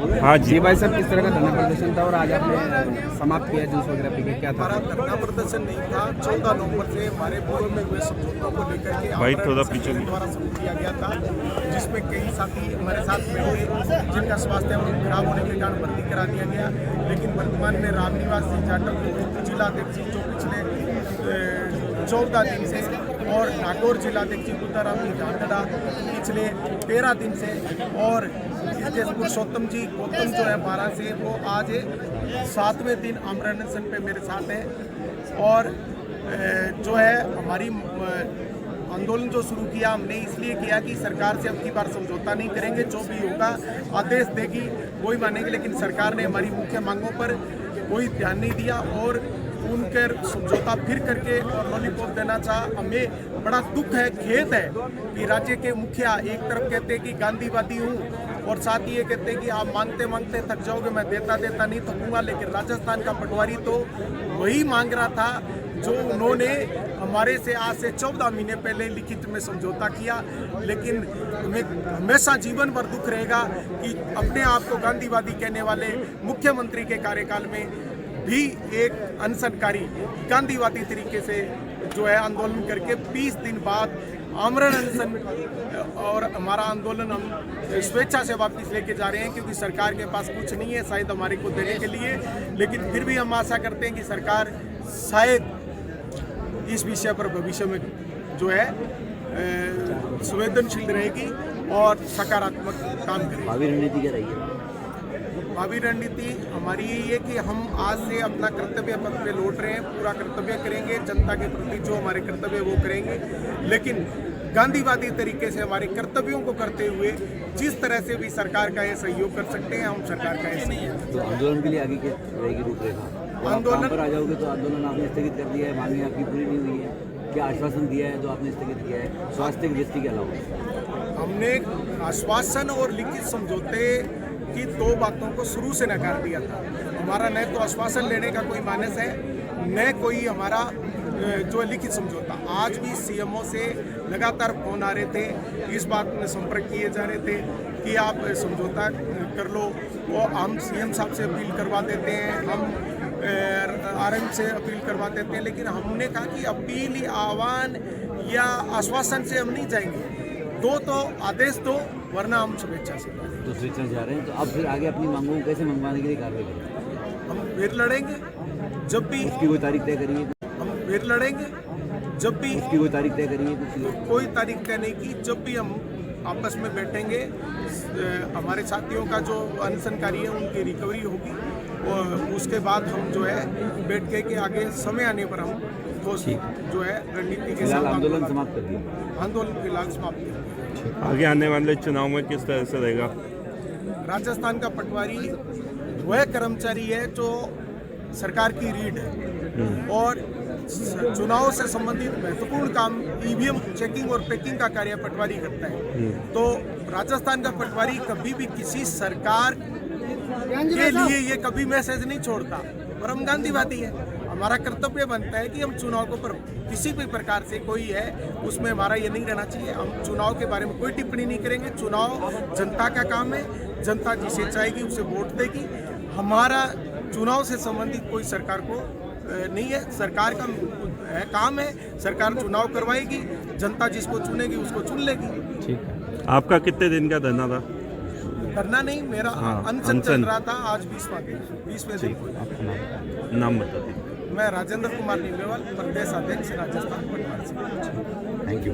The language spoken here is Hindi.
हाँ जी। जी भाई साहब, किस तरह का धरना प्रदर्शन था और आज आपने समाप्त किया जूस वगैरह पी के, क्या था? हमारा धरना प्रदर्शन नहीं था। 14 नवंबर से हमारे पूर्व में हुए समझौतों को लेकर के भाई आमरण थोड़ा अनशन पीछे के द्वारा शुरू किया गया था, जिसमें कई साथी हमारे साथ बैठे जिनका स्वास्थ्य खराब होने के कारण भर्ती करा दिया गया। लेकिन वर्तमान में रामनिवास जी जाटव जिलाध्यक्ष जो पिछले 14 दिन से और नागौर जिलाध्यक्ष बुद्धाराम जी झांगड़ा पिछले 13 दिन से और इसके पुरुषोत्तम जी गौतम जो है 12 से, वो आज 7वें दिन आमरण अनशन पे मेरे साथ है। और जो है हमारी आंदोलन जो शुरू किया हमने इसलिए किया कि सरकार से अब की बार समझौता नहीं करेंगे, जो भी होगा आदेश देगी वही मानेंगे। लेकिन सरकार ने हमारी मुख्य मांगों पर कोई ध्यान नहीं दिया और उनके समझौता फिर करके और लॉलीपॉप देना चाहा। हमें बड़ा दुख है, खेद है कि राज्य के मुखिया एक तरफ कहते हैं कि गांधीवादी हूँ और साथ ही ये कहते हैं कि आप मांगते मांगते थक जाओगे, मैं देता देता नहीं थकूंगा। लेकिन राजस्थान का पटवारी तो वही मांग रहा था जो उन्होंने हमारे से आज से 14 महीने पहले लिखित में समझौता किया। लेकिन हमें हमेशा जीवन भर दुख रहेगा कि अपने आप को गांधीवादी कहने वाले मुख्यमंत्री के कार्यकाल में भी एक अनशनकारी गांधीवादी तरीके से जो है आंदोलन करके 20 दिन बाद आमरण अनशन और हमारा आंदोलन हम स्वेच्छा से वापस लेके जा रहे हैं, क्योंकि सरकार के पास कुछ नहीं है शायद हमारे को देने के लिए। लेकिन फिर भी हम आशा करते हैं कि सरकार शायद इस विषय पर भविष्य में जो है संवेदनशील रहेगी और सकारात्मक काम करेगी। भावी रणनीति क्या रहेगी? भावी रणनीति हमारी यही है कि हम आज से अपना कर्तव्य पथ पे लौट रहे हैं, पूरा कर्तव्य करेंगे, जनता के प्रति जो हमारे कर्तव्य वो करेंगे। लेकिन गांधीवादी तरीके से हमारे कर्तव्यों को करते हुए जिस तरह से भी सरकार का ये सहयोग कर सकते हैं, हम सरकार का ये सहयोग। तो आंदोलन के लिए आगे क्या रहेगी रूपरेखा? आंदोलन पर आ जाओगे तो आंदोलन आपने स्थगित कर दिया है, मांगे आपकी पूरी नहीं हुई है, क्या आश्वासन दिया है जो आपने स्थगित किया है स्वास्थ्य की दृष्टि के अलावा? हमने आश्वासन और लिखित समझौते की 2 बातों को शुरू से नकार दिया था। हमारा न तो आश्वासन लेने का कोई मानस है, न कोई हमारा जो लिखित समझौता। आज भी सीएमओ से लगातार फोन आ रहे थे, इस बात में संपर्क किए जा रहे थे कि आप समझौता कर लो। वो हम सीएम साहब से अपील करवा देते हैं, हम आरएम से अपील करवा देते हैं। लेकिन हमने कहा कि अपील, आह्वान या आश्वासन से हम नहीं जाएंगे, तो आदेश दो, वरना हम शुभेच्छा से दूसरी तरफ जा रहे हैं। तो अब फिर आगे अपनी मांगों को कैसे मंगवाने के लिए कार्रवाई करेंगे? हम फिर लड़ेंगे जब भी उसकी कोई तारीख तय करिए? हम फिर लड़ेंगे जब भी उसकी कोई तारीख तय करिए? कोई तारीख तय नहीं की। जब भी हम आपस में बैठेंगे, हमारे साथियों का जो अनशनकारी है उनकी रिकवरी होगी और उसके बाद हम जो है बैठ के आगे समय आने पर हम ठोस जो है रणनीति के साथ आंदोलन समाप्त कर दिया। आंदोलन फिलहाल समाप्त कर दिया। आगे आने वाले चुनाव में किस तरह से रहेगा? राजस्थान का पटवारी वह कर्मचारी है जो सरकार की रीढ़ है और चुनाव से संबंधित महत्वपूर्ण काम ईवीएम चेकिंग और पैकिंग का कार्य पटवारी करता है। तो राजस्थान का पटवारी कभी भी किसी सरकार के लिए ये कभी मैसेज नहीं छोड़ता और हम गांधीवादी है। हमारा कर्तव्य बनता है कि हम चुनाव को पर किसी भी प्रकार से कोई है उसमें हमारा ये नहीं रहना चाहिए। हम चुनाव के बारे में कोई टिप्पणी नहीं करेंगे। चुनाव जनता का काम है, जनता जिसे चाहेगी उसे वोट देगी। हमारा चुनाव से संबंधित कोई सरकार को नहीं है, सरकार का काम है, सरकार चुनाव करवाएगी, जनता जिसको चुनेगी उसको चुन लेगी। ठीक है। आपका कितने दिन का धरना था? करना नहीं, मेरा अनशन चल रहा था। आज 20वां दिन। नाम बता दीजिए। मैं राजेंद्र कुमार नीलेवाल, प्रदेश अध्यक्ष राजस्थान पटवारी। Thank you.